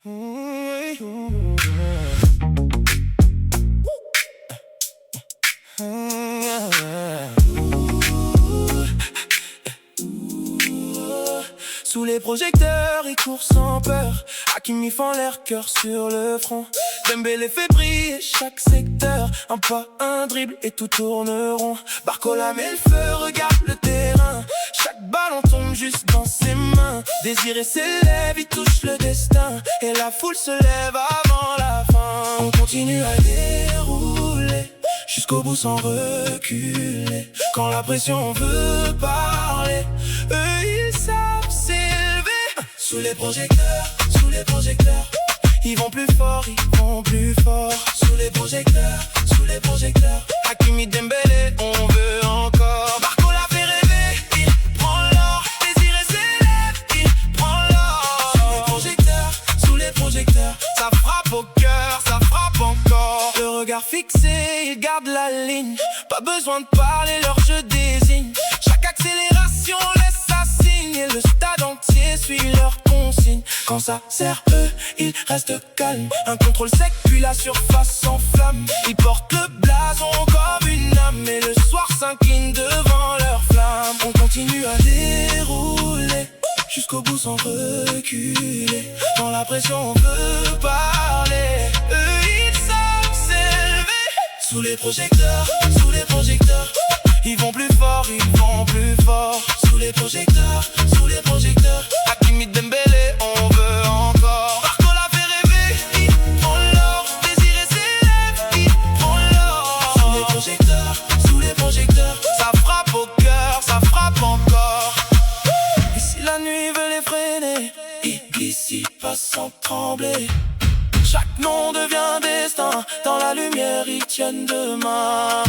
Sous les projecteurs, il court sans peur. Hakimi fend l'air, cœur sur le front. Dembélé fait briller chaque secteur. Un pas, un dribble et tout tourne rond. Barcola met le feu, regarde le terrain. Chaque ballon tombe juste dans ses mains. Désiré s'élève, il touche le destin. Et la foule se lève avant la fin. On continue à dérouler jusqu'au bout sans reculer. Quand la pression veut parler, eux ils savent s'élever. Sous les projecteurs, sous les projecteurs, ils vont plus fort, ils vont plus fort. Sous les projecteurs, sous les projecteurs, Hakimi, Dembélé, on veut encore. Barcola fait rêver, il prend l'or. Désiré s'élève, il prend l'or. Sous les projecteurs, ça frappe au cœur, ça frappe encore. Le regard fixé, ils gardent la ligne. Pas besoin de parler, leur jeu désigne. Chaque accélération laisse sa signe. Et le stade entier suit leur consigne. Quand ça sert eux, ils restent calmes. Un contrôle sec, puis la surface s'enflamme. Ils portent le blason comme une âme. Et le soir s'incline devant leur flamme. On continue à dérouler jusqu'au bout sans reculer. Quand la pression veut parler, eux ils savent s'élever. Sous les projecteurs, sous les projecteurs, ils vont plus fort, ils vont plus fort. Sous les projecteurs, sous les projecteurs, Hakimi, Dembélé, on veut encore. Barcola fait rêver, il prend l'or. Désiré s'élève, il prend l'or. Sous les projecteurs, ça frappe au cœur, ça frappe encore. Et si la nuit veut les freiner, ils glissent, ils passent sans trembler. Chaque nom devient destin. Dans la lumière, ils tiennent demain.